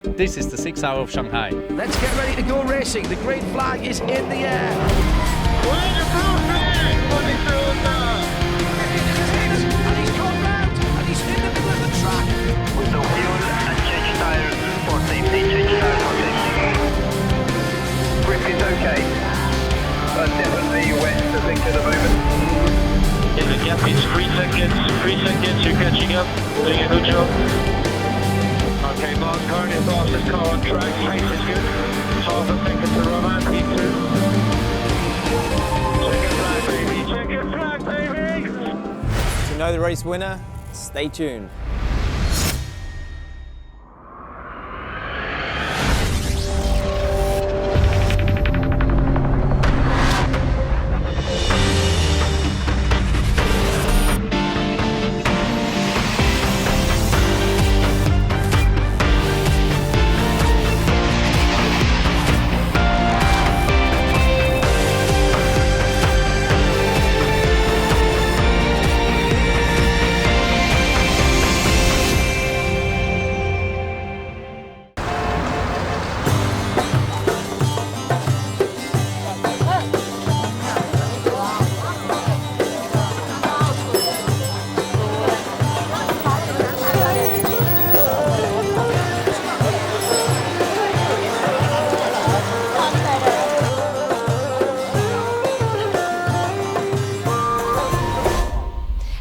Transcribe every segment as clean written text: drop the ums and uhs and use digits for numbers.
This is the 6 hour of Shanghai. Let's get ready to go racing. The green flag is in the air. And he's gone round and he's in the middle of the track. with no fuel and change tires for safety. Change tires for safety. Grip is okay, but definitely wet to think at the moment. In the gap is 3 seconds. 3 seconds, you're catching up. Doing a good job. Okay, Mark, currently fastest car on track. Pace is good. Half a second to run out. P2. Check your flag, baby. Check your flag, baby. To know the race winner, stay tuned.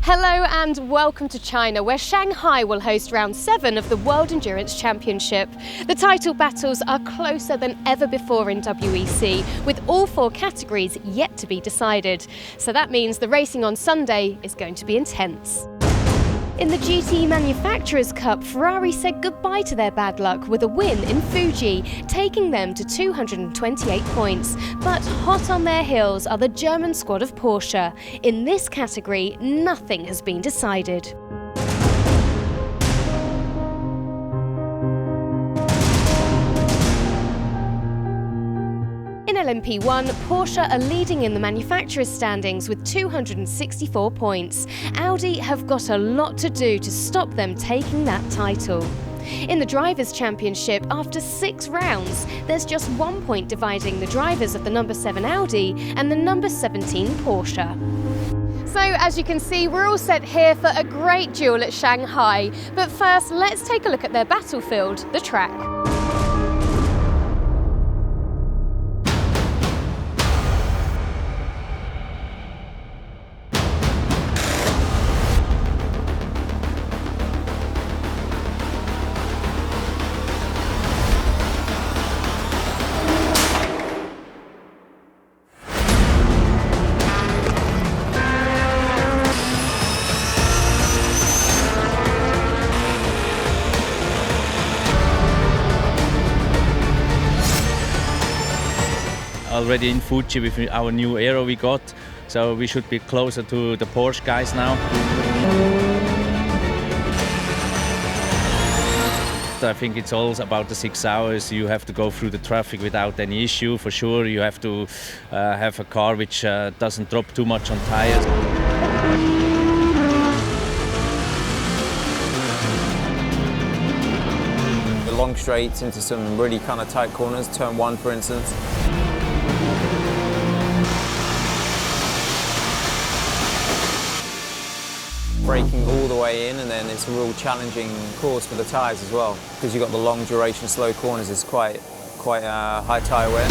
Hello and welcome to China, where Shanghai will host round 7 of the World Endurance Championship. The title battles are closer than ever before in WEC, with all 4 categories yet to be decided. So that means the racing on Sunday is going to be intense. In the GT Manufacturers Cup, Ferrari said goodbye to their bad luck with a win in Fuji, taking them to 228 points. But hot on their heels are the German squad of Porsche. In this category, nothing has been decided. In LMP1, Porsche are leading in the manufacturers' standings with 264 points. Audi have got a lot to do to stop them taking that title. In the Drivers' Championship, after 6 rounds, there's just 1 point dividing the drivers of the number 7 Audi and the number 17 Porsche. So, as you can see, we're all set here for a great duel at Shanghai. But first, let's take a look at their battlefield, the track. Already in Fuji with our new aero we got, so we should be closer to the Porsche guys now. I think it's all about the 6 hours. You have to go through the traffic without any issue, for sure. You have to have a car which doesn't drop too much on tires. The long straights into some really kind of tight corners, turn 1 for instance. Braking all the way in, and then it's a real challenging course for the tyres as well, because you've got the long duration slow corners. It's quite high tyre wear.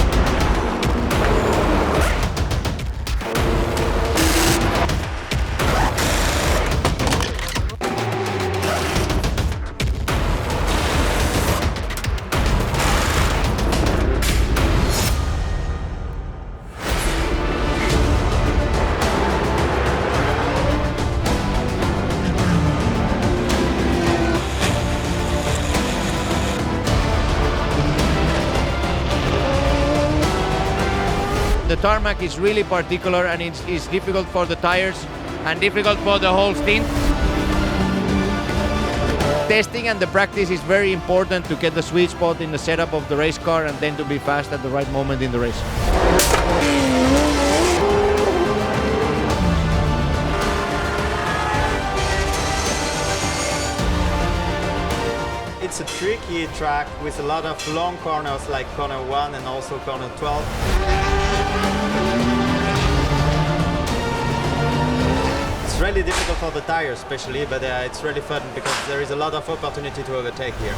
The tarmac is really particular, and it's difficult for the tires and difficult for the whole stint. Testing and the practice is very important to get the sweet spot in the setup of the race car and then to be fast at the right moment in the race. It's a tricky track with a lot of long corners like corner 1 and also corner 12. It's really difficult for the tires especially, but it's really fun because there is a lot of opportunity to overtake here.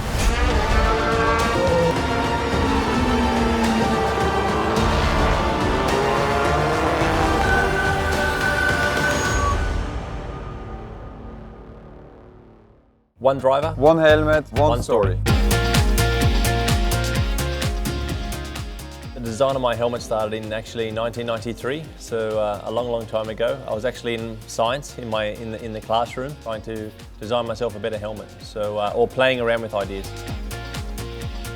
One driver, one helmet, one story. The design of my helmet started in actually 1993, so a long time ago. I was actually in science in the classroom trying to design myself a better helmet, so or playing around with ideas.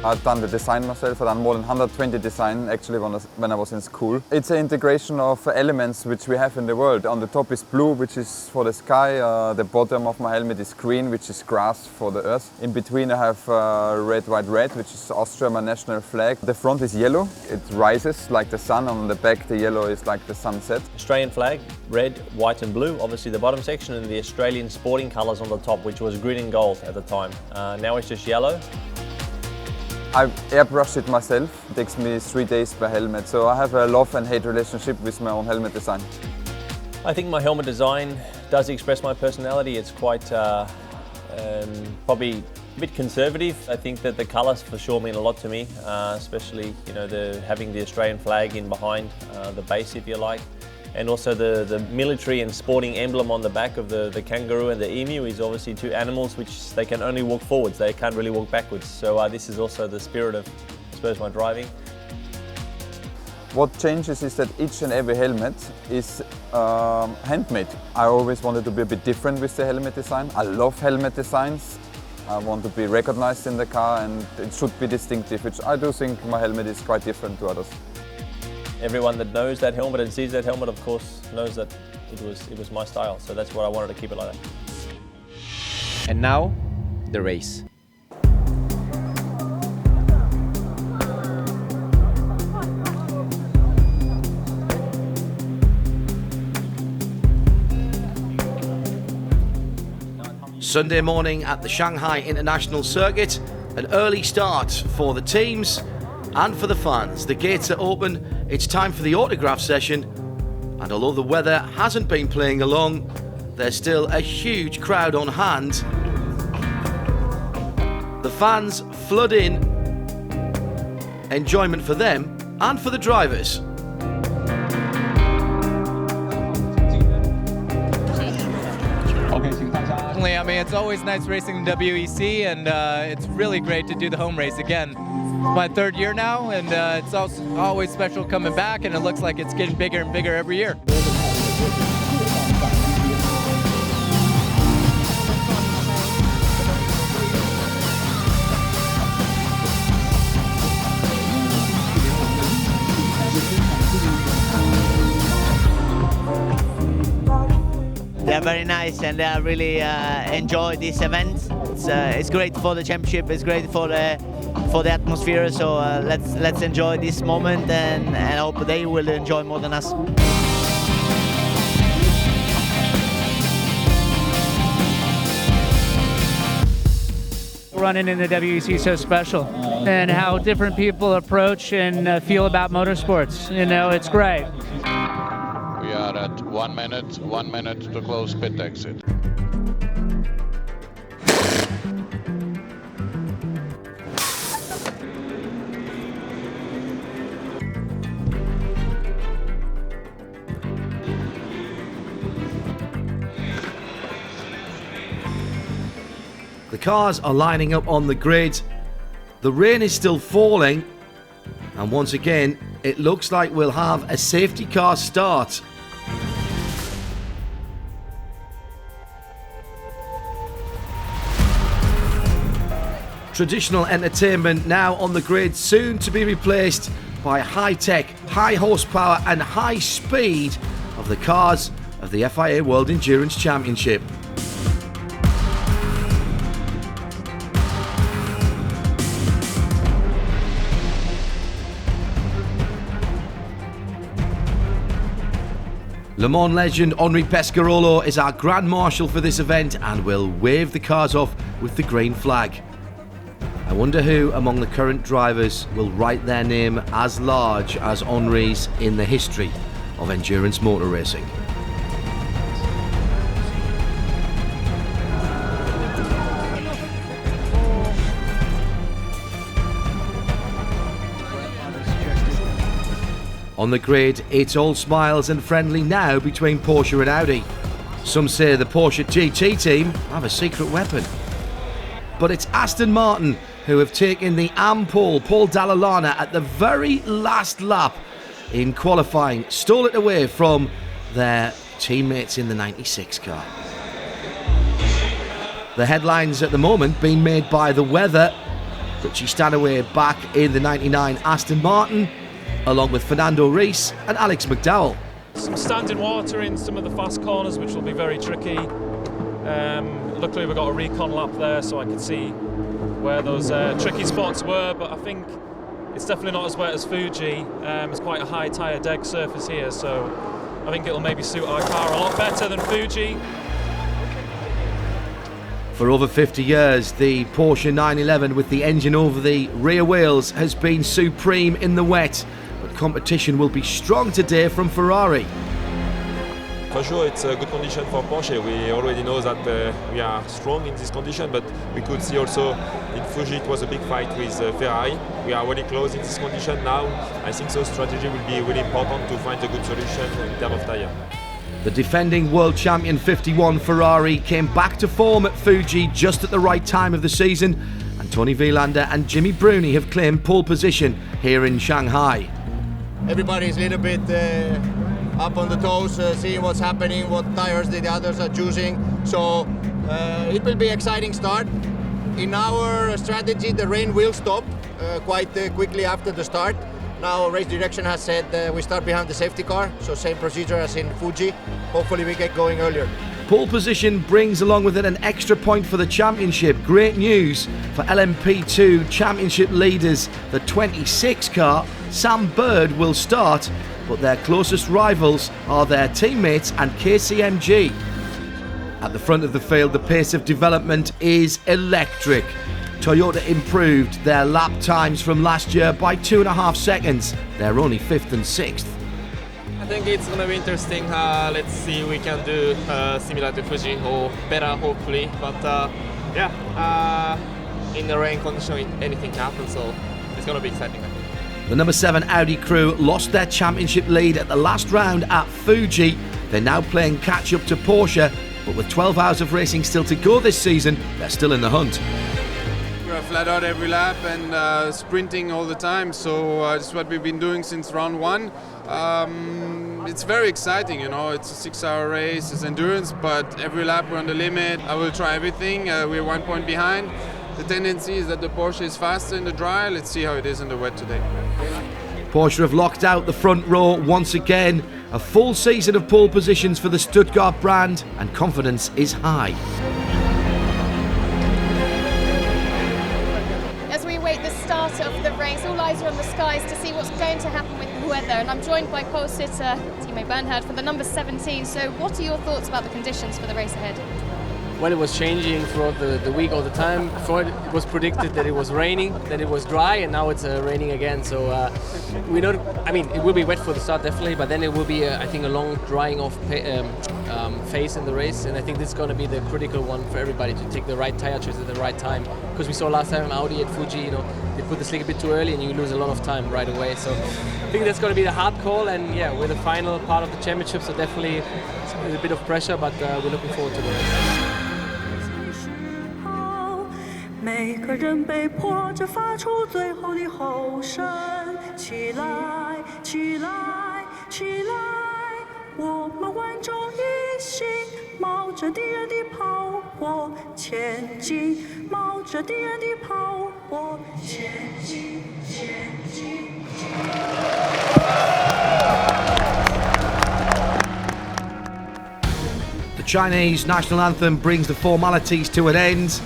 I've done the design myself. I've done more than 120 designs actually when I was in school. It's an integration of elements which we have in the world. On the top is blue, which is for the sky. The bottom of my helmet is green, which is grass for the earth. In between I have red, white, red, which is Austria, my national flag. The front is yellow. It rises like the sun. On the back the yellow is like the sunset. Australian flag, red, white and blue, obviously the bottom section, and the Australian sporting colours on the top, which was green and gold at the time. Now it's just yellow. I airbrushed it myself. It takes me 3 days per helmet, so I have a love and hate relationship with my own helmet design. I think my helmet design does express my personality. It's quite probably a bit conservative. I think that the colours for sure mean a lot to me, especially having the Australian flag in behind the base, if you like. And also the military and sporting emblem on the back of the kangaroo and the emu is obviously two animals which they can only walk forwards, they can't really walk backwards. So this is also the spirit of, I suppose, my driving. What changes is that each and every helmet is handmade. I always wanted to be a bit different with the helmet design. I love helmet designs. I want to be recognized in the car and it should be distinctive, which I do think my helmet is quite different to others. Everyone that knows that helmet and sees that helmet, of course, knows that it was my style. So that's what I wanted to keep it like that. And now, the race. Sunday morning at the Shanghai International Circuit, an early start for the teams and for the fans. The gates are open, it's time for the autograph session, and although the weather hasn't been playing along, there's still a huge crowd on hand. The fans flood in, enjoyment for them and for the drivers. I mean, it's always nice racing the WEC, and it's really great to do the home race again. It's my third year now, and it's also always special coming back, and it looks like it's getting bigger and bigger every year. They're very nice, and I really enjoy this event. It's great for the championship. It's great for the atmosphere. So let's enjoy this moment, and I hope they will enjoy more than us. Running in the WEC is so special, and how different people approach and feel about motorsports. You know, it's great. We are at 1 minute to close pit exit. The cars are lining up on the grid. The rain is still falling, and once again it looks like we'll have a safety car start. Traditional entertainment now on the grid, soon to be replaced by high-tech, high horsepower and high speed of the cars of the FIA World Endurance Championship. Le Mans legend Henri Pescarolo is our Grand Marshal for this event and will wave the cars off with the green flag. I wonder who among the current drivers will write their name as large as Henri's in the history of endurance motor racing. On the grid, it's all smiles and friendly now between Porsche and Audi. Some say the Porsche GT team have a secret weapon. But it's Aston Martin who have taken the pole, Paul Dallalana, at the very last lap in qualifying, stole it away from their teammates in the 96 car. The headlines at the moment being made by the weather. Richie Stanaway back in the 99 Aston Martin, along with Fernando Reis and Alex McDowell. Some standing water in some of the fast corners, which will be very tricky. Luckily we got a recon lap there, so I could see where those tricky spots were, but I think it's definitely not as wet as Fuji. It's quite a high tyre deck surface here, so I think it'll maybe suit our car a lot better than Fuji. For over 50 years, the Porsche 911 with the engine over the rear wheels has been supreme in the wet, but competition will be strong today from Ferrari. For sure, it's a good condition for Porsche. We already know that we are strong in this condition, but we could see also in Fuji it was a big fight with Ferrari. We are really close in this condition now. I think so strategy will be really important to find a good solution in terms of tyre. The defending world champion 51 Ferrari came back to form at Fuji just at the right time of the season, and Tony Vilander and Jimmy Bruni have claimed pole position here in Shanghai. Everybody's a little bit up on the toes, seeing what's happening, what tires the others are choosing. So it will be an exciting start. In our strategy, the rain will stop quite quickly after the start. Now race direction has said we start behind the safety car, so same procedure as in Fuji. Hopefully we get going earlier. Pole position brings along with it an extra point for the championship. Great news for LMP2 championship leaders. The 26 car, Sam Bird, will start, but their closest rivals are their teammates and KCMG. At the front of the field, the pace of development is electric. Toyota improved their lap times from last year by 2.5 seconds. They're only 5th and 6th. I think it's going to be interesting. Let's see if we can do similar to Fuji or better, hopefully. But in the rain condition, anything can happen, so it's going to be exciting. The number 7 Audi crew lost their championship lead at the last round at Fuji. They're now playing catch up to Porsche, but with 12 hours of racing still to go this season, they're still in the hunt. We're flat out every lap and sprinting all the time, so it's what we've been doing since round 1. It's very exciting, you know, it's a 6-hour race, it's endurance, but every lap we're on the limit. I will try everything. We're 1 point behind. The tendency is that the Porsche is faster in the dry. Let's see how it is in the wet today. Porsche have locked out the front row once again. A full season of pole positions for the Stuttgart brand, and confidence is high. As we await the start of the race, all eyes are on the skies to see what's going to happen with the weather. And I'm joined by pole sitter Timo Bernhard for the number 17. So what are your thoughts about the conditions for the race ahead? Well, it was changing throughout the week all the time. Before it was predicted that it was raining, that it was dry, and now it's raining again. So we don't. I mean, it will be wet for the start definitely, but then it will be, I think, a long drying off phase in the race. And I think this is going to be the critical one for everybody to take the right tire choice at the right time. Because we saw last time Audi at Fuji, you know, they put the slick a bit too early, and you lose a lot of time right away. So I think that's going to be the hard call. And yeah, we're the final part of the championship, so definitely a bit of pressure, but we're looking forward to the race. 每个人被迫着发出最后的吼声，起来，起来，起来！我们万众一心，冒着敌人的炮火前进，冒着敌人的炮火前进，前进。The Chinese national anthem brings the formalities to an end.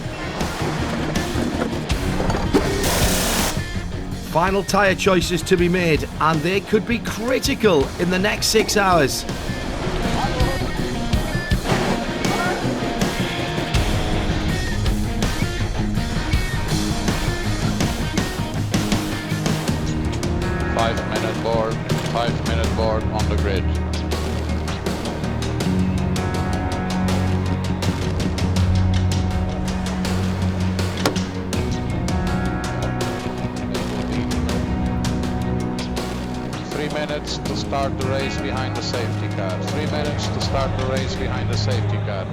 Final tyre choices to be made, and they could be critical in the next 6 hours. 5-minute board, 5-minute board on the grid. Minutes to start the race behind the safety car. 3 minutes to start the race behind the safety car.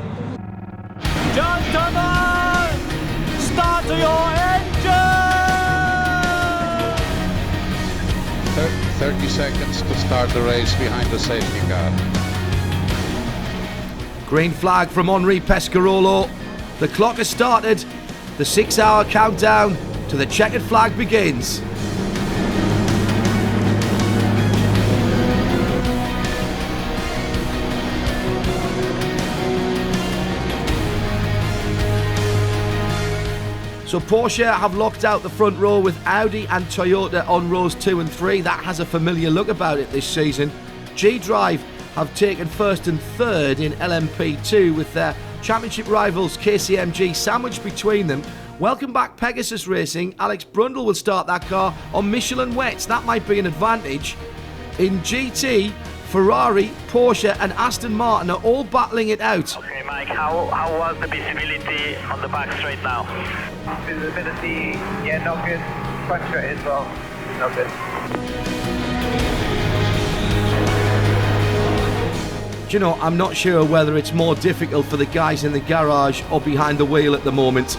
Gentlemen, start your engine! 30 seconds to start the race behind the safety car. Green flag from Henri Pescarolo. The clock has started. The 6-hour countdown to the checkered flag begins. So Porsche have locked out the front row with Audi and Toyota on rows 2 and 3. That has a familiar look about it this season. G-Drive have taken first and third in LMP2 with their championship rivals KCMG sandwiched between them. Welcome back Pegasus Racing. Alex Brundle will start that car on Michelin wets. That might be an advantage. In GT, Ferrari, Porsche and Aston Martin are all battling it out. Okay, Mike, how was the visibility on the back straight now? Visibility, yeah, not good. Front straight as well, not good. Do you know, I'm not sure whether it's more difficult for the guys in the garage or behind the wheel at the moment.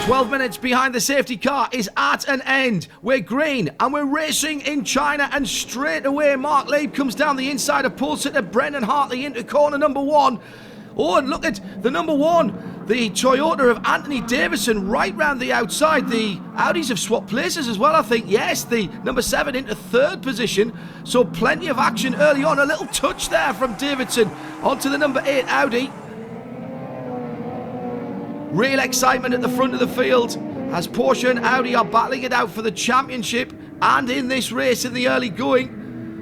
"12 minutes behind the safety car is at an end. We're green and we're racing in China, and straight away Mark Lieb comes down the inside of pole sitter Brendan Hartley into corner number 1. Oh, and look at the number 1, the Toyota of Anthony Davidson right round the outside. The Audis have swapped places as well, I think. Yes, the number 7 into 3rd position. So plenty of action early on. A little touch there from Davidson onto the number 8 Audi. Real excitement at the front of the field as Porsche and Audi are battling it out for the championship and in this race in the early going.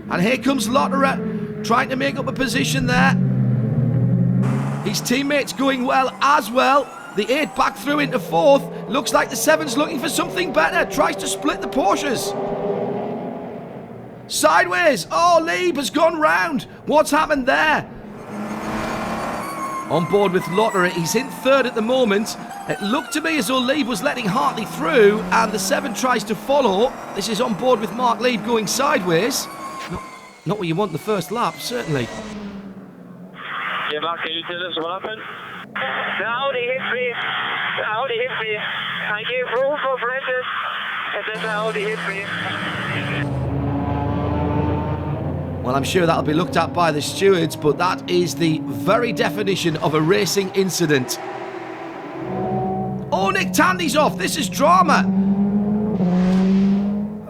And here comes Lotterer trying to make up a position there. His teammates going well as well. The 8 back through into 4th. Looks like the 7's looking for something better. Tries to split the Porsches. Sideways. Oh, Lieb has gone round. What's happened there? On board with Lotterer, he's in 3rd at the moment. It looked to me as though Lieb was letting Hartley through, and the 7 tries to follow. This is on board with Mark Lieb going sideways. Not what you want in the first lap, certainly. Yeah, Mark, can you tell us what happened? The Audi hit me. The Audi hit me. I gave room for Brendan, and then the Audi hit me. Well, I'm sure that'll be looked at by the stewards, but that is the very definition of a racing incident. Oh, Nick Tandy's off. This is drama.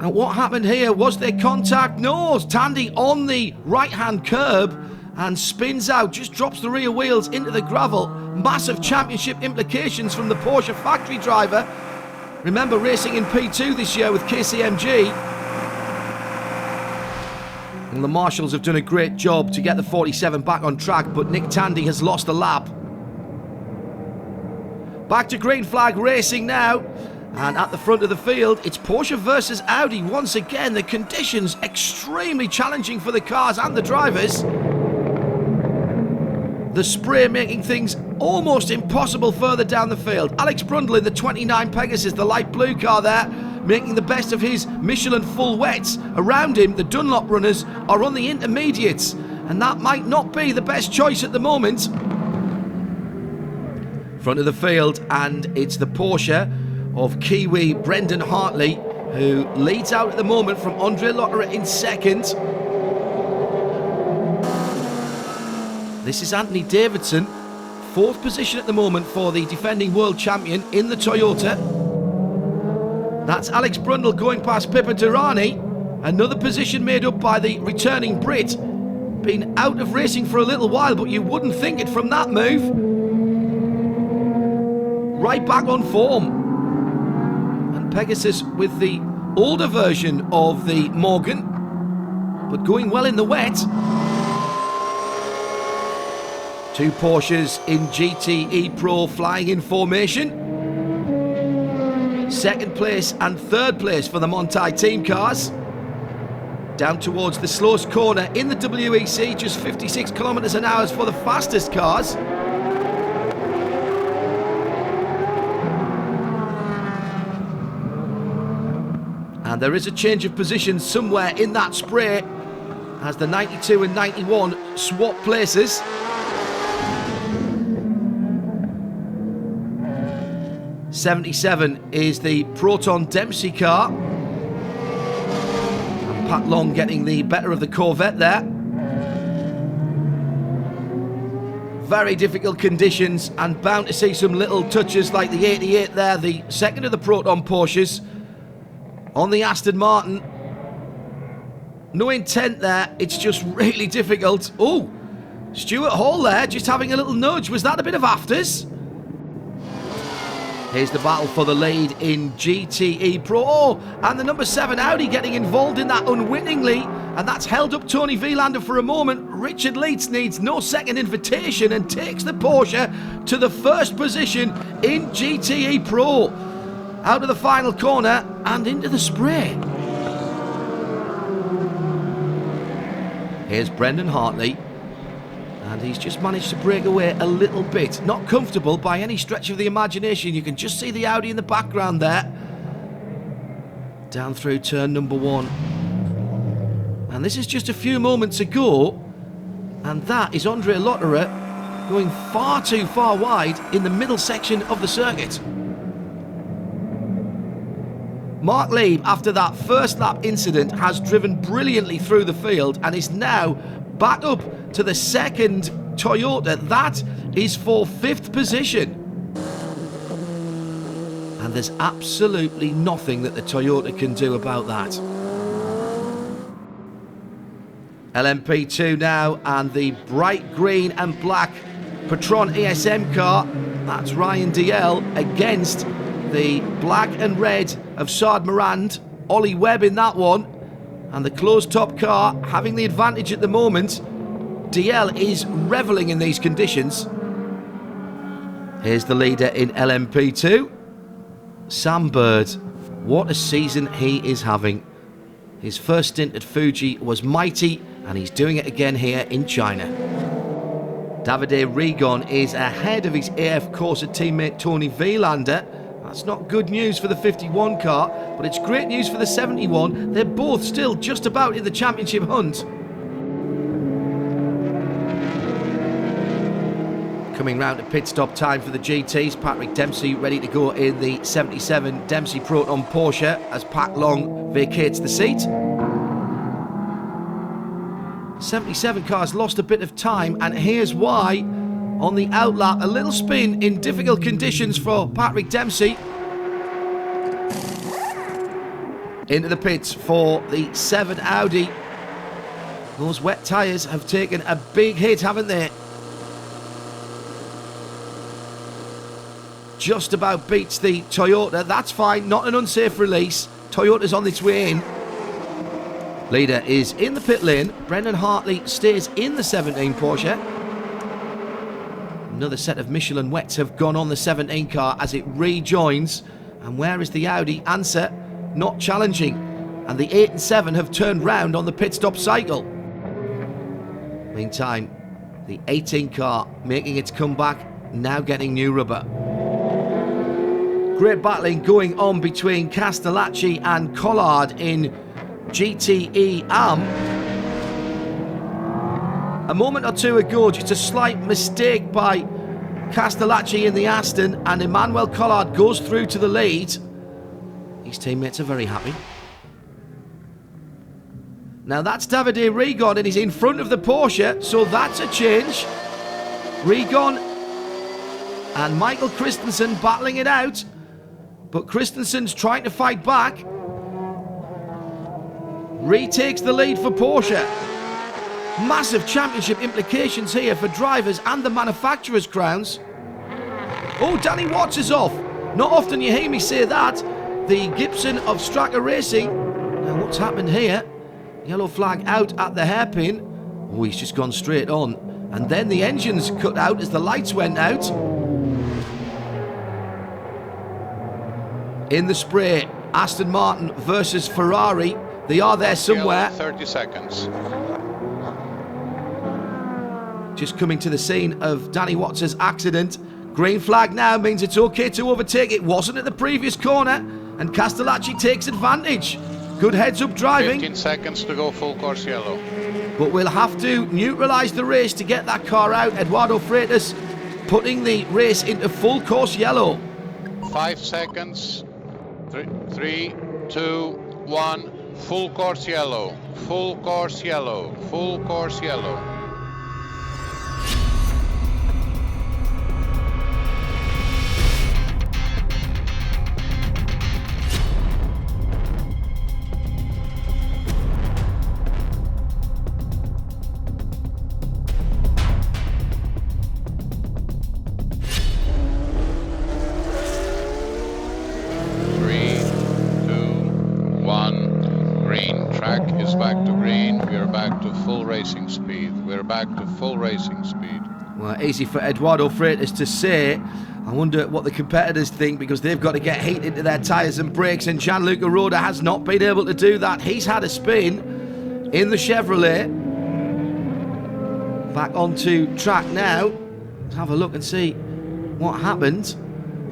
And what happened here? Was there contact? No. Tandy on the right-hand curb and spins out, just drops the rear wheels into the gravel. Massive championship implications from the Porsche factory driver. Remember racing in P2 this year with KCMG. And the marshals have done a great job to get the 47 back on track, but Nick Tandy has lost a lap. Back to green flag racing now. And at the front of the field, it's Porsche versus Audi. Once again, the conditions extremely challenging for the cars and the drivers. The spray making things almost impossible further down the field. Alex Brundle in the 29 Pegasus, the light blue car there, making the best of his Michelin full wets. Around him, the Dunlop runners are on the intermediates, and that might not be the best choice at the moment. Front of the field, and it's the Porsche of Kiwi Brendan Hartley, who leads out at the moment from Andre Lotterer in 2nd. This is Anthony Davidson, 4th position at the moment for the defending world champion in the Toyota. That's Alex Brundle going past Pippa Durrani. Another position made up by the returning Brit. Been out of racing for a little while, but you wouldn't think it from that move. Right back on form. And Pegasus with the older version of the Morgan, but going well in the wet. Two Porsches in GTE Pro flying in formation. Second place and third place for the Montai team cars. Down towards the slowest corner in the WEC, just 56 kilometers an hour for the fastest cars. And there is a change of position somewhere in that spray as the 92 and 91 swap places. '77 is the Proton Dempsey car. And Pat Long getting the better of the Corvette there. Very difficult conditions and bound to see some little touches like the 88 there, the second of the Proton Porsches. On the Aston Martin. No intent there, it's just really difficult. Oh, Stuart Hall there, just having a little nudge. Was that a bit of afters? Here's the battle for the lead in GTE Pro. Oh, and the number 7 Audi getting involved in that unwittingly. And that's held up Tony Vilander for a moment. Richard Leitz needs no second invitation and takes the Porsche to the first position in GTE Pro. Out of the final corner and into the spray. Here's Brendan Hartley. And he's just managed to break away a little bit. Not comfortable by any stretch of the imagination. You can just see the Audi in the background there. Down through turn number 1. And this is just a few moments ago. And that is Andre Lotterer going far too far wide in the middle section of the circuit. Mark Lieb, after that first lap incident, has driven brilliantly through the field and is now back up to the second Toyota. That is for 5th position. And there's absolutely nothing that the Toyota can do about that. LMP2 now, and the bright green and black Patron ESM car. That's Ryan DL against the black and red of Saad Morand. Ollie Webb in that one. And the closed top car having the advantage at the moment. DL is revelling in these conditions. Here's the leader in LMP2. Sam Bird. What a season he is having. His first stint at Fuji was mighty, and he's doing it again here in China. Davide Rigon is ahead of his AF Corsa teammate Tony Vilander. That's not good news for the 51 car, but it's great news for the 71. They're both still just about in the championship hunt. Coming round to pit stop time for the GTs. Patrick Dempsey ready to go in the 77 Dempsey Proton Porsche as Pat Long vacates the seat. 77 cars lost a bit of time, and here's why. On the outlap, a little spin in difficult conditions for Patrick Dempsey. Into the pits for the 7 Audi. Those wet tyres have taken a big hit, haven't they? Just about beats the Toyota. That's fine, not an unsafe release. Toyota's on its way in. Leader is in the pit lane. Brendan Hartley stays in the 17 Porsche. Another set of Michelin wets have gone on the 17 car as it rejoins. And where is the Audi? Answer, not challenging. And the 8 and 7 have turned round on the pit stop cycle. Meantime, the 18 car making its comeback, now getting new rubber. Great battling going on between Castellacci and Collard in GTE AM. A moment or two ago, just a slight mistake by Castellacci in the Aston, and Emmanuel Collard goes through to the lead. His teammates are very happy. Now that's Davide Rigon, and he's in front of the Porsche, so that's a change. Rigon and Michael Christensen battling it out, but Christensen's trying to fight back. Retakes the lead for Porsche. Massive championship implications here for drivers and the manufacturers' crowns. Oh, Danny Watts is off. Not often you hear me say that. The Gibson of Straka Racing. Now what's happened here? Yellow flag out at the hairpin. Oh, he's just gone straight on. and then the engines cut out as the lights went out. In the spray, Aston Martin versus Ferrari. They are there somewhere. 30 seconds. Just coming to the scene of Danny Watts' accident. Green flag now means it's okay to overtake. It wasn't at the previous corner, and Castellacci takes advantage. Good heads-up driving. 15 seconds to go, full course yellow. But we'll have to neutralise the race to get that car out. Eduardo Freitas putting the race into full course yellow. 5 seconds. 3, 2, 1. Full course yellow. Full course yellow. Full course yellow. Back to full racing speed. Well, easy for Eduardo Freitas to say. I wonder what the competitors think, because they've got to get heat into their tyres and brakes, and Gianluca Roda has not been able to do that. He's had a spin in the Chevrolet. Back onto track now. Let's have a look and see what happened.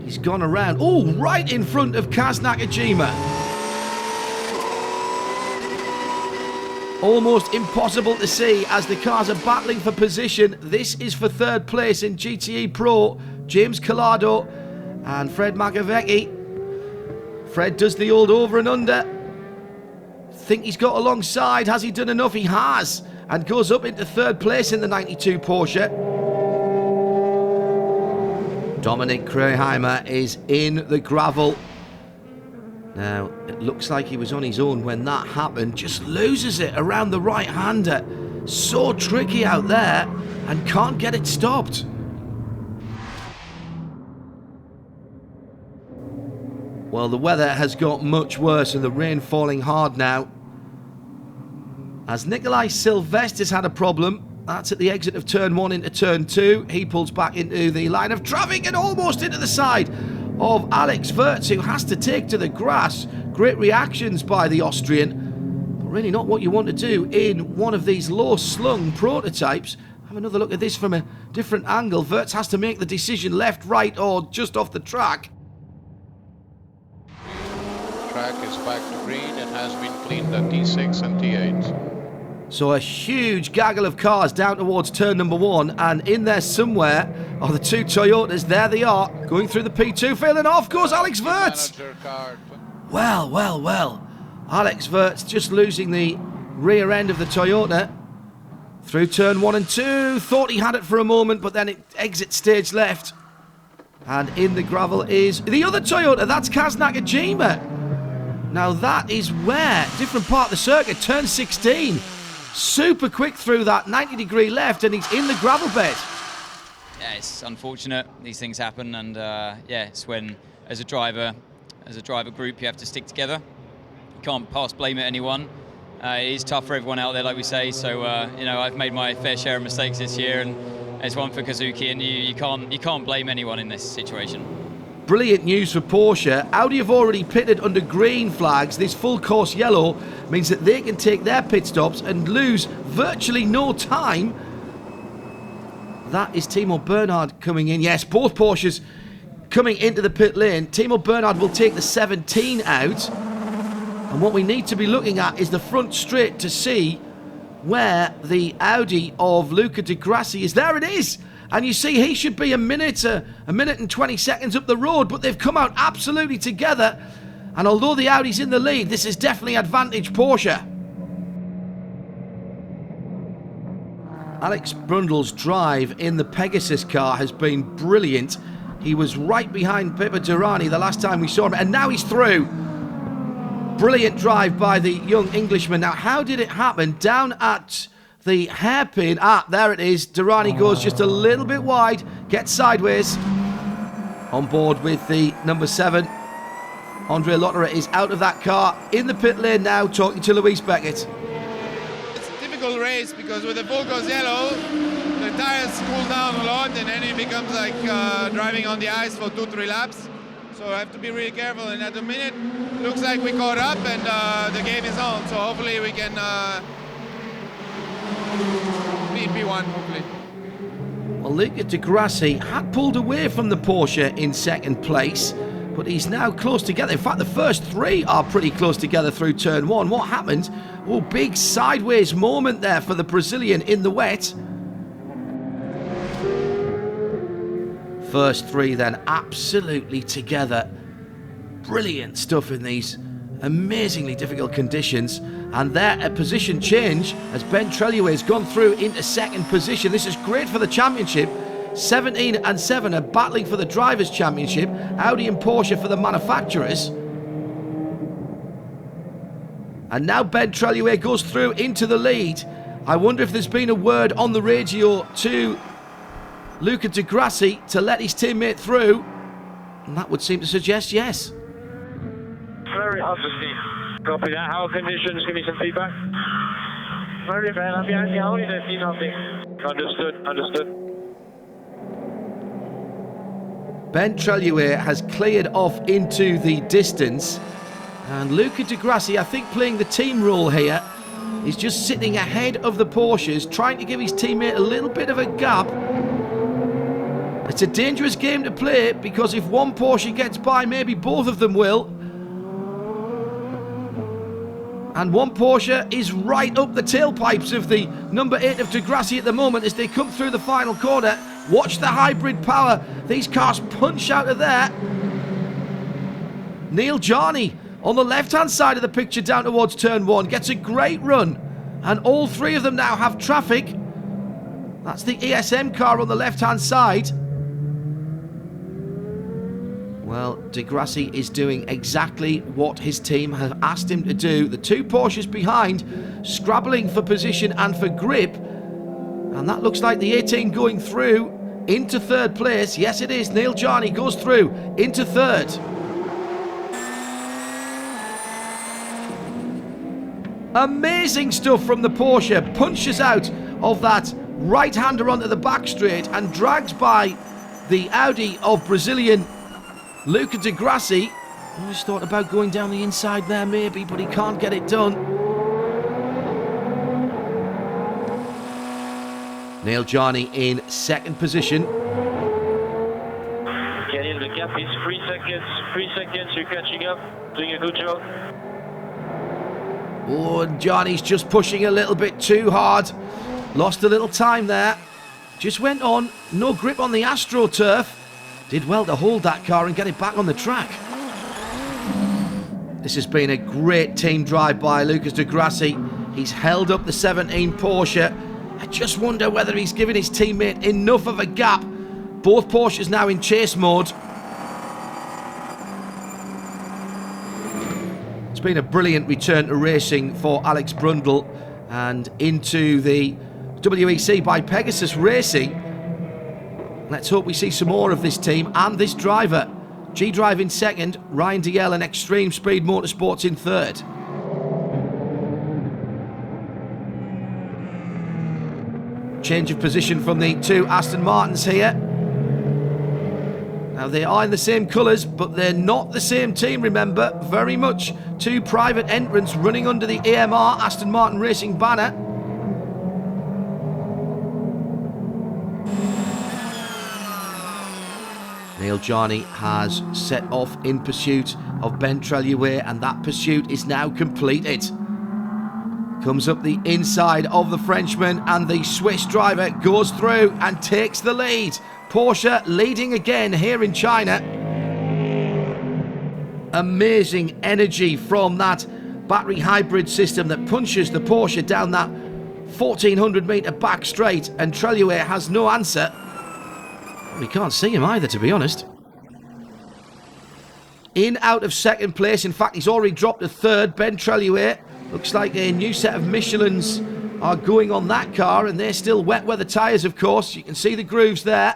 He's gone around. Oh, right in front of Kaz Nakajima. Almost impossible to see as the cars are battling for position. This is for third place in GTE Pro. James Collado and Fred Magovecki. Fred does the old over and under. Think he's got alongside. Has he done enough? He has. And goes up into third place in the 92 Porsche. Dominic Kreheimer is in the gravel. Now, it looks like he was on his own when that happened. Just loses it around the right-hander. So tricky out there, and can't get it stopped. Well, the weather has got much worse and the rain falling hard now. As Nikolai Silvestri's had a problem. That's at the exit of turn 1 into turn 2. He pulls back into the line of traffic and almost into the side of Alex Wurz, who has to take to the grass. Great reactions by the Austrian, but really not what you want to do in one of these low-slung prototypes. Have another look at this from a different angle. Wurz has to make the decision left, right, or just off the track. Track is back to green. It has been cleaned at T6 and T8. So a huge gaggle of cars down towards turn number 1, and in there somewhere are the two Toyotas. There they are, going through the P2 field, and off goes Alex Wurz. Well. Alex Wurz just losing the rear end of the Toyota through turn 1 and 2. Thought he had it for a moment, but then it exits stage left. And in the gravel is the other Toyota. That's Kaz Nakajima. Now that is where, different part of the circuit, turn 16. Super quick through that 90-degree left, and he's in the gravel bed. Yeah, it's unfortunate. These things happen, and yeah, it's when, as a driver group, you have to stick together. You can't pass blame at anyone. It is tough for everyone out there, like we say. So you know, I've made my fair share of mistakes this year, and there's one for Kazuki, and you can't blame anyone in this situation. Brilliant news for Porsche. Audi have already pitted under green flags. This full course yellow means that they can take their pit stops and lose virtually no time. That is Timo Bernhard coming in. Yes, both Porsches coming into the pit lane. Timo Bernhard will take the 17 out. And what we need to be looking at is the front straight to see where the Audi of Luca Di Grassi is. There it is. And you see he should be a minute and 20 seconds up the road, but they've come out absolutely together. And although the Audi's in the lead, this is definitely advantage Porsche. Alex Brundle's drive in the Pegasus car has been brilliant. He was right behind Pipo Derani the last time we saw him, and now he's through. Brilliant drive by the young Englishman. Now, how did it happen? Down at the hairpin. There it is. Derani goes just a little bit wide, gets sideways. On board with the number 7. Andre Lotterer is out of that car, in the pit lane now, talking to Luis Beckett. It's a difficult race because with the full course yellow, the tires cool down a lot, and then it becomes like driving on the ice for 2-3 laps. So I have to be really careful. And at the minute, looks like we caught up, and the game is on. So hopefully we can beat P1. Hopefully. Well, Luca Di Grassi had pulled away from the Porsche in second place, but he's now close together. In fact, the first three are pretty close together through turn one. What happened? Oh, big sideways moment there for the Brazilian in the wet. First three then absolutely together. Brilliant stuff in these amazingly difficult conditions. And there, a position change as Ben Treluet has gone through into second position. This is great for the championship. 17 and 7 are battling for the Drivers' Championship. Audi and Porsche for the manufacturers. And now Ben Treluet goes through into the lead. I wonder if there's been a word on the radio to Luca Di Grassi to let his teammate through. And that would seem to suggest yes. Very hard to see. Copy that. How are conditions? Give me some feedback. Very bad. I'm behind the Audi. I see nothing. Understood. Ben Treluet has cleared off into the distance. And Luca Di Grassi, I think, playing the team role here, is just sitting ahead of the Porsches, trying to give his teammate a little bit of a gap. It's a dangerous game to play, because if one Porsche gets by, maybe both of them will. And one Porsche is right up the tailpipes of the number 8 of Di Grassi at the moment as they come through the final corner. Watch the hybrid power. These cars punch out of there. Neil Jarney on the left-hand side of the picture down towards turn 1 gets a great run. And all three of them now have traffic. That's the ESM car on the left-hand side. Well, Di Grassi is doing exactly what his team have asked him to do. The two Porsches behind, scrabbling for position and for grip. And that looks like the 18 going through into third place. Yes, it is. Neil Jarney goes through into third. Amazing stuff from the Porsche. Punches out of that right-hander onto the back straight and drags by the Audi of Brazilian Luca Di Grassi. I just thought about going down the inside there maybe, but he can't get it done. Neil Jarney in second position. Daniel, the gap is 3 seconds. 3 seconds, you're catching up. Doing a good job. Oh, and Jarney's just pushing a little bit too hard. Lost a little time there. Just went on. No grip on the AstroTurf. Did well to hold that car and get it back on the track. This has been a great team drive by Lucas Di Grassi. He's held up the 17 Porsche. I just wonder whether he's given his teammate enough of a gap. Both Porsches now in chase mode. It's been a brilliant return to racing for Alex Brundle and into the WEC by Pegasus Racing. Let's hope we see some more of this team and this driver. G-Drive in second, Ryan DL and Extreme Speed Motorsports in third. Change of position from the two Aston Martins here. Now they are in the same colours, but they're not the same team, remember. Very much two private entrants running under the AMR Aston Martin Racing banner. Neil Jarney has set off in pursuit of Ben Treluet, and that pursuit is now completed. Comes up the inside of the Frenchman, and the Swiss driver goes through and takes the lead. Porsche leading again here in China. Amazing energy from that battery hybrid system that punches the Porsche down that 1400 metre back straight, and Treluet has no answer. We can't see him either, to be honest. In out of second place. In fact, he's already dropped to third. Ben Treluet. Looks like a new set of Michelins are going on that car, and they're still wet weather tyres, of course. You can see the grooves there.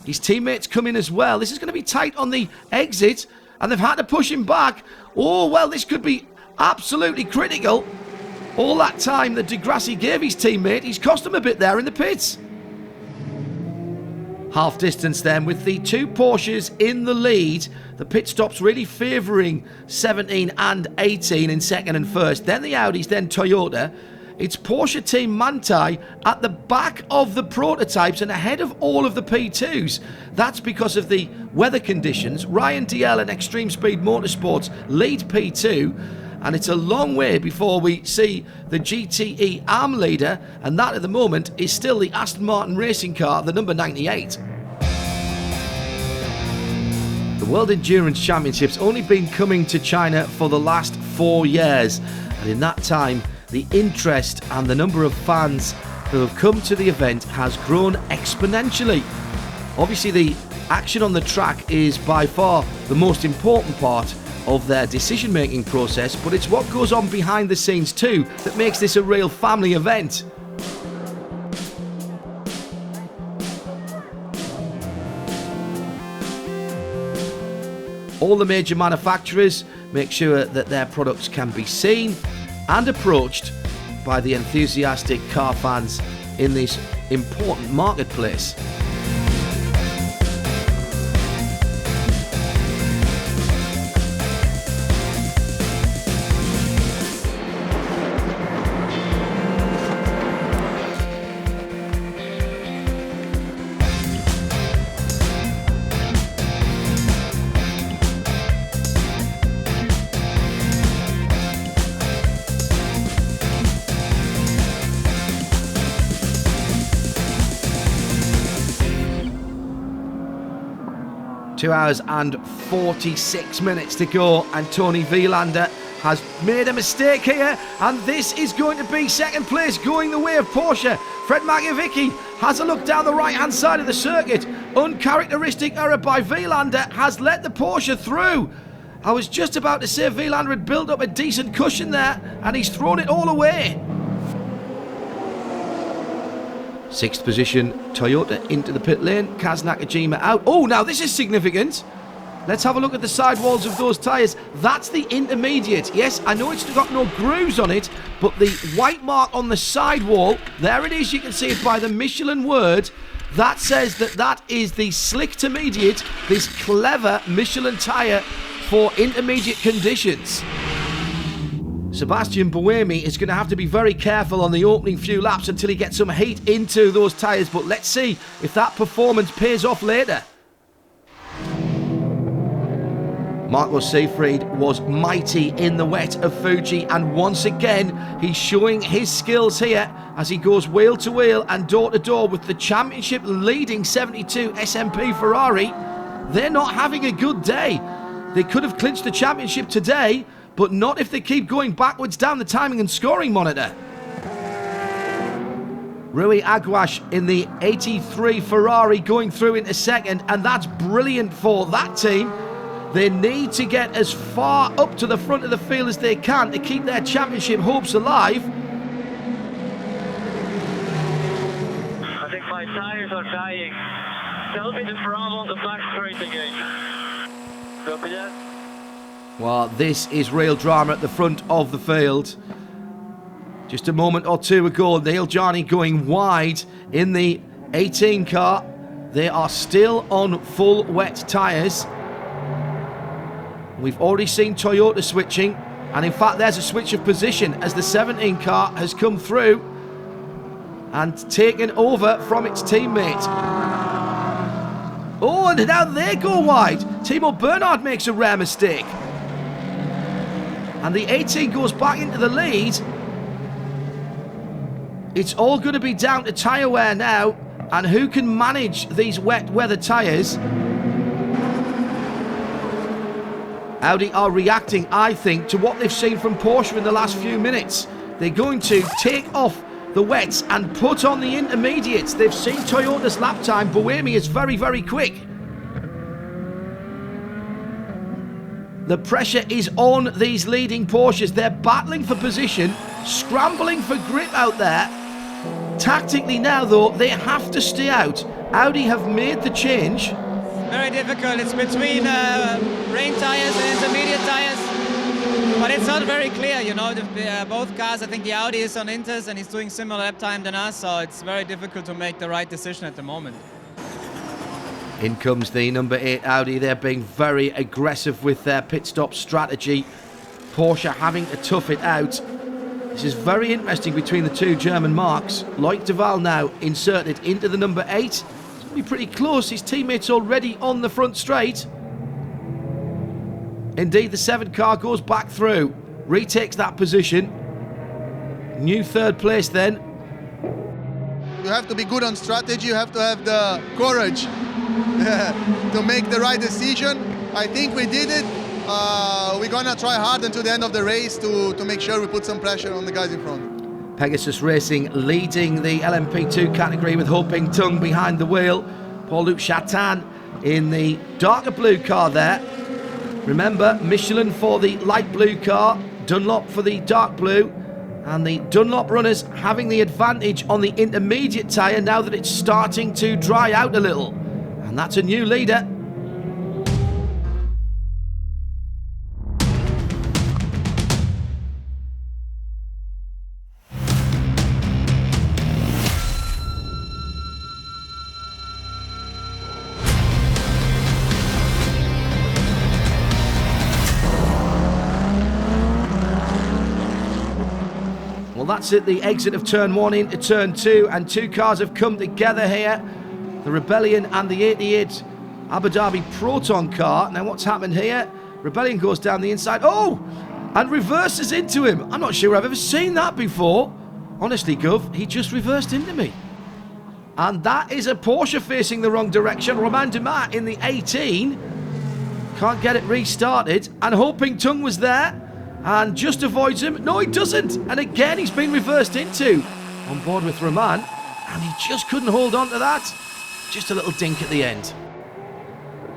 His teammates come in as well. This is going to be tight on the exit, and they've had to push him back. Oh, well, this could be absolutely critical. All that time that Di Grassi gave his teammate, he's cost him a bit there in the pits. half distance then, with the two Porsches in the lead. The pit stops really favouring 17 and 18 in second and first. Then the Audis, then Toyota. It's Porsche Team Manthey at the back of the prototypes and ahead of all of the P2s. That's because of the weather conditions. Ryan DL and Extreme Speed Motorsports lead P2. And it's a long way before we see the GTE ARM leader, and that at the moment is still the Aston Martin racing car, the number 98. The World Endurance Championships only been coming to China for the last 4 years, and in that time the interest and the number of fans who have come to the event has grown exponentially. Obviously the action on the track is by far the most important part of their decision-making process, but it's what goes on behind the scenes too that makes this a real family event. All the major manufacturers make sure that their products can be seen and approached by the enthusiastic car fans in this important marketplace. Two hours and 46 minutes to go, and Tony Vielander has made a mistake here, and this is going to be second place going the way of Porsche. Fred Makoviecki has a look down the right hand side of the circuit. Uncharacteristic error by Vielander has let the Porsche through. I was just about to say Vielander had built up a decent cushion there, and he's thrown it all away. Sixth position, Toyota into the pit lane. Kaz Nakajima out. Oh, now this is significant. Let's have a look at the sidewalls of those tyres. That's the intermediate. Yes, I know it's got no grooves on it, but the white mark on the sidewall, there it is. You can see it by the Michelin word. That says that that is the slick to mediate, this clever Michelin tyre for intermediate conditions. Sebastian Buemi is going to have to be very careful on the opening few laps until he gets some heat into those tyres, but let's see if that performance pays off later. Marco Seyfried was mighty in the wet of Fuji, and once again he's showing his skills here as he goes wheel to wheel and door to door with the championship leading 72 SMP Ferrari. They're not having a good day. They could have clinched the championship today, but not if they keep going backwards down the timing and scoring monitor. Rui Aguas in the 83 Ferrari going through into second, and that's brilliant for that team. They need to get as far up to the front of the field as they can to keep their championship hopes alive. I think my tires are dying. Tell me the problem on the back straight again. Copy that? Well, this is real drama at the front of the field. Just a moment or two ago, Neil Jarni going wide in the 18 car. They are still on full wet tyres. We've already seen Toyota switching, and in fact there's a switch of position as the 17 car has come through and taken over from its teammate. Oh, and now they go wide. Timo Bernhard makes a rare mistake. And the 18 goes back into the lead. It's all going to be down to tyre wear now, and who can manage these wet weather tyres. Audi are reacting, I think, to what they've seen from Porsche in the last few minutes. They're going to take off the wets and put on the intermediates. They've seen Toyota's lap time. Buemi is very, very quick. The pressure is on these leading Porsches. They're battling for position, scrambling for grip out there. Tactically now, though, they have to stay out. Audi have made the change. Very difficult. It's between rain tyres and intermediate tyres. But it's not very clear, you know. Both cars, I think the Audi is on inters and he's doing similar lap time than us, so it's very difficult to make the right decision at the moment. In comes the number 8 Audi. They're being very aggressive with their pit stop strategy. Porsche having to tough it out. This is very interesting between the two German marques. Loic Duval now inserted into the number 8. It's going to be pretty close. His teammates already on the front straight. Indeed, the 7 car goes back through. Retakes that position. New third place then. You have to be good on strategy. You have to have the courage to make the right decision. I think we did it. We're gonna try hard until the end of the race to make sure we put some pressure on the guys in front. Pegasus Racing leading the LMP2 category with Ho Ping Tung behind the wheel. Paul-Luc Chatin in the darker blue car there. Remember, Michelin for the light blue car, Dunlop for the dark blue, and the Dunlop runners having the advantage on the intermediate tyre now that it's starting to dry out a little. And that's a new leader. Well, that's it, the exit of turn 1 into turn 2, and 2 cars have come together here. The Rebellion and the 88 Abu Dhabi Proton car. Now what's happened here? Rebellion goes down the inside. Oh! And reverses into him. I'm not sure I've ever seen that before. Honestly, Gov, he just reversed into me. And that is a Porsche facing the wrong direction. Romain Dumas in the 18. Can't get it restarted. And Ho Ping Tung was there and just avoids him. No, he doesn't. And again, he's been reversed into. On board with Romain. And he just couldn't hold on to that. Just a little dink at the end.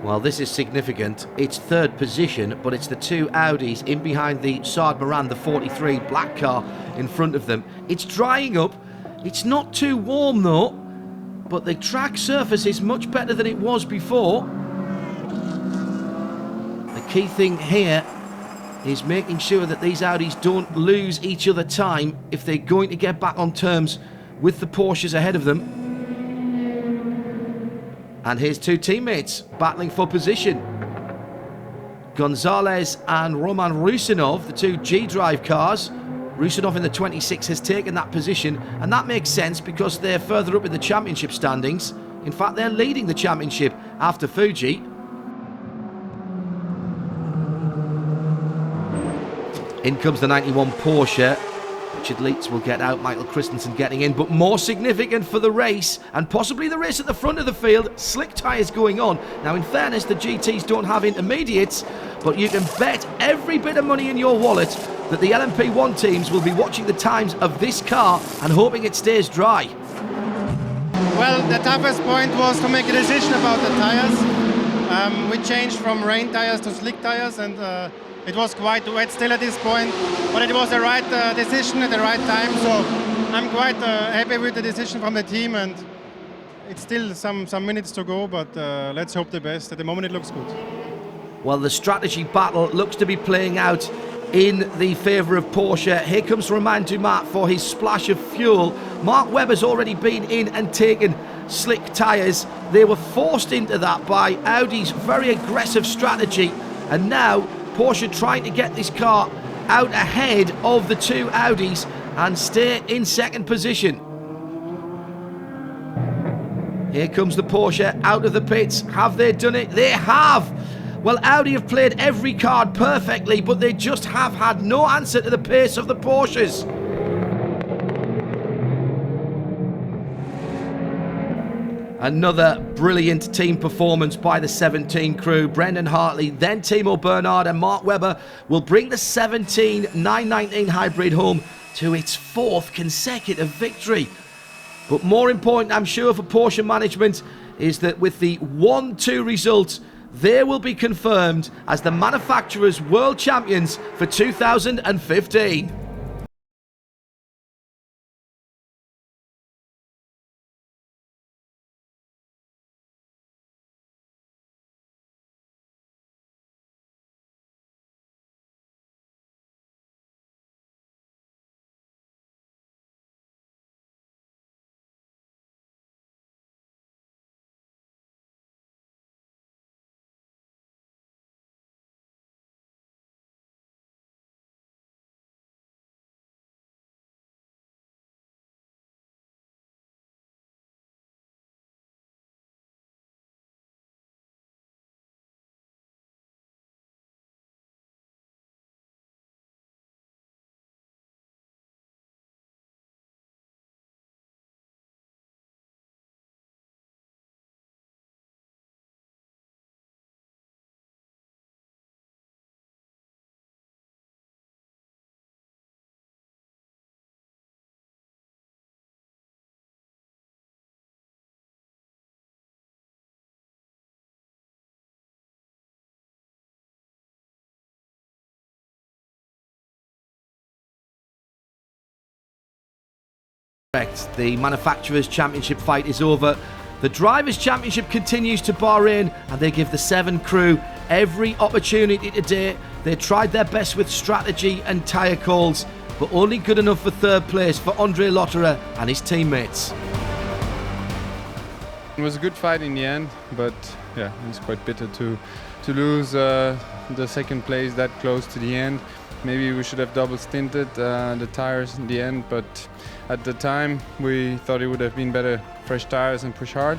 Well, this is significant. It's third position, but it's the 2 Audis in behind the Saad Moran, the 43 black car in front of them. It's drying up. It's not too warm though, but the track surface is much better than it was before. The key thing here is making sure that these Audis don't lose each other time if they're going to get back on terms with the Porsches ahead of them. And here's 2 teammates battling for position. Gonzalez and Roman Rusinov, the 2 G-Drive cars. Rusinov in the 26 has taken that position, and that makes sense because they're further up in the championship standings. In fact, they're leading the championship after Fuji. In comes the 91 Porsche. Richard Leitz will get out, Michael Christensen getting in, but more significant for the race, and possibly the race at the front of the field, slick tyres going on. Now, in fairness, the GTs don't have intermediates, but you can bet every bit of money in your wallet that the LMP1 teams will be watching the times of this car and hoping it stays dry. Well, the toughest point was to make a decision about the tyres. We changed from rain tyres to slick tyres, and it was quite wet still at this point, but it was the right decision at the right time, so I'm quite happy with the decision from the team, and it's still some minutes to go, but let's hope the best. At the moment it looks good. Well, the strategy battle looks to be playing out in the favour of Porsche. Here comes Romain Dumas for his splash of fuel. Mark Webber's already been in and taken slick tyres. They were forced into that by Audi's very aggressive strategy, and now Porsche trying to get this car out ahead of the 2 Audis and stay in second position. Here comes the Porsche out of the pits. Have they done it? They have! Well, Audi have played every card perfectly, but they just have had no answer to the pace of the Porsches. Another brilliant team performance by the 17 crew. Brendan Hartley, then Timo Bernard and Mark Webber will bring the 17 919 hybrid home to its 4th consecutive victory. But more important, I'm sure, for Porsche management is that with the 1-2 result, they will be confirmed as the manufacturer's world champions for 2015. The Manufacturers' Championship fight is over. The Drivers' Championship continues to Bahrain, and they give the 7 crew every opportunity today. They tried their best with strategy and tyre calls, but only good enough for 3rd place for Andre Lotterer and his teammates. It was a good fight in the end, but yeah, it's quite bitter to lose the 2nd place that close to the end. Maybe we should have double stinted the tires in the end, but at the time we thought it would have been better fresh tires and push hard.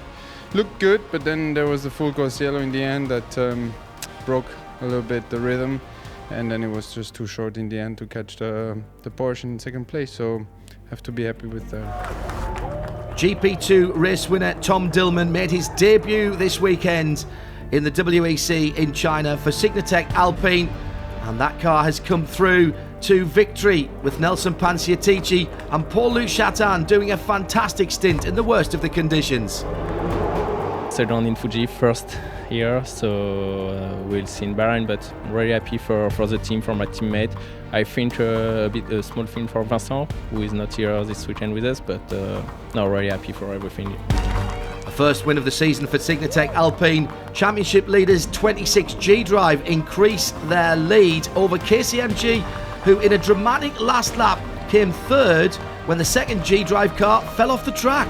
Looked good, but then there was the full course yellow in the end that broke a little bit the rhythm, and then it was just too short in the end to catch the Porsche in 2nd place, so have to be happy with that. GP2 race winner Tom Dillman made his debut this weekend in the WEC in China for Signatech Alpine, and that car has come through to victory with Nelson Panciatici and Paul-Luc Chatin doing a fantastic stint in the worst of the conditions. 3rd in Fuji, 1st here, so we'll see in Bahrain, but I'm really happy for the team, for my teammate. I think a small thing for Vincent, who is not here this weekend with us, but no, really happy for everything. A first win of the season for Signatech Alpine. Championship leaders 26G Drive increase their lead over KCMG, who in a dramatic last lap came 3rd when the 2nd G Drive car fell off the track.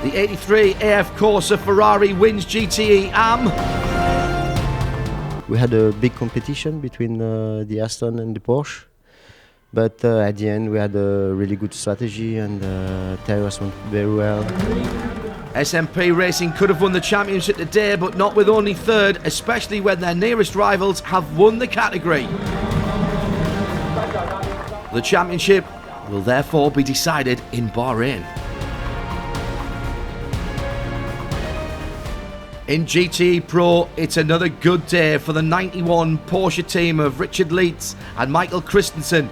The 83 AF Corsa Ferrari wins GTE AM. We had a big competition between the Aston and the Porsche, but at the end we had a really good strategy and tires went very well. SMP Racing could have won the championship today, but not with only 3rd, especially when their nearest rivals have won the category. The championship will therefore be decided in Bahrain. In GTE Pro, it's another good day for the 91 Porsche team of Richard Leitz and Michael Christensen.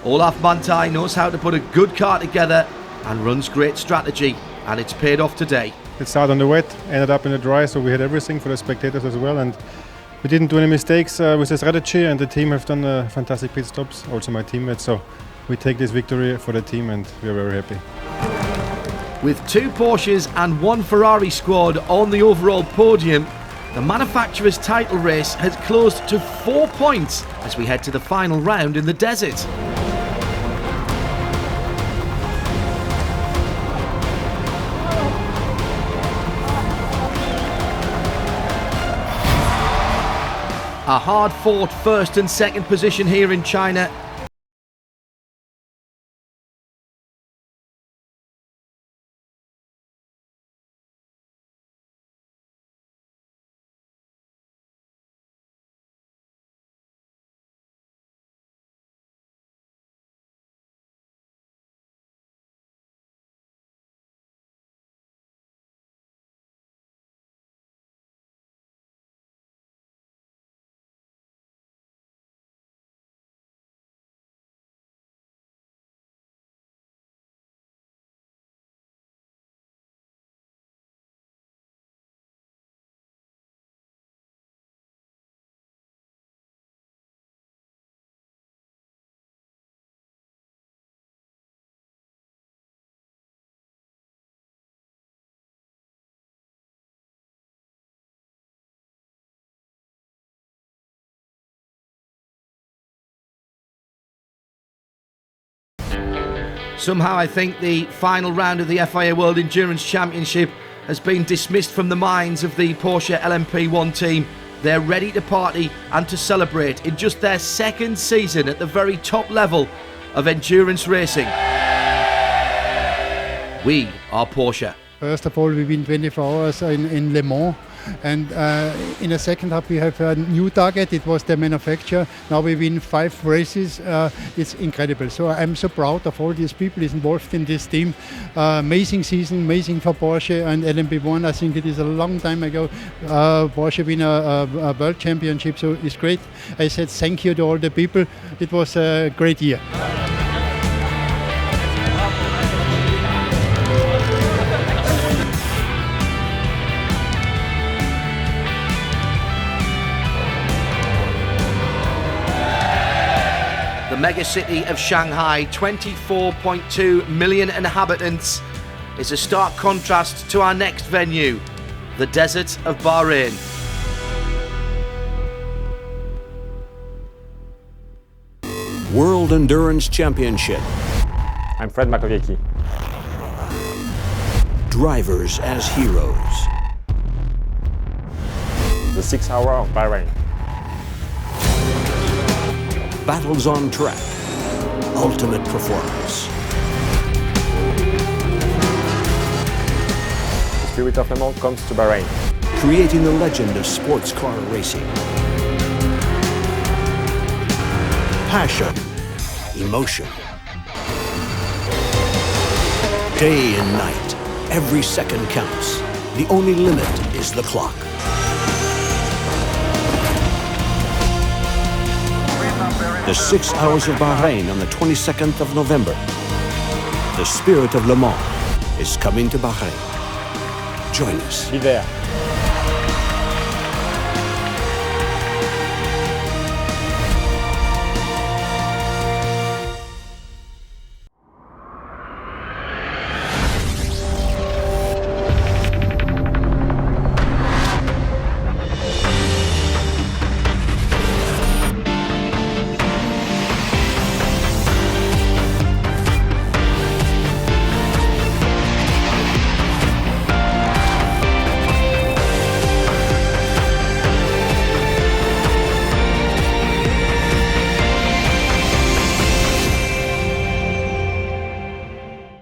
Olaf Manthey knows how to put a good car together and runs great strategy, and it's paid off today. It started on the wet, ended up in the dry, so we had everything for the spectators as well, and we didn't do any mistakes with the strategy, and the team have done fantastic pit stops, also my teammates, so we take this victory for the team and we are very happy. With 2 Porsches and 1 Ferrari squad on the overall podium, the manufacturer's title race has closed to 4 points as we head to the final round in the desert. A hard-fought 1st and 2nd position here in China. Somehow I think the final round of the FIA World Endurance Championship has been dismissed from the minds of the Porsche LMP1 team. They're ready to party and to celebrate in just their 2nd season at the very top level of endurance racing. We are Porsche. First of all, we win 24 hours in Le Mans. And in the 2nd half we have a new target. It was the manufacturer. Now we win 5 races. It's incredible. So I'm so proud of all these people involved in this team. Amazing season, amazing for Porsche and LMP1. I think it is a long time ago. Porsche win a world championship, so it's great. I said thank you to all the people. It was a great year. megacity of Shanghai, 24.2 million inhabitants, is a stark contrast to our next venue, the desert of Bahrain. World Endurance Championship. I'm Fred Makowiecki. Drivers as heroes. The 6 hour of Bahrain. Battles on track. Ultimate performance. The spirit of Le Mans comes to Bahrain. Creating the legend of sports car racing. Passion. Emotion. Day and night. Every second counts. The only limit is the clock. The 6 hours of Bahrain on the 22nd of November. The spirit of Le Mans is coming to Bahrain. Join us. Be there.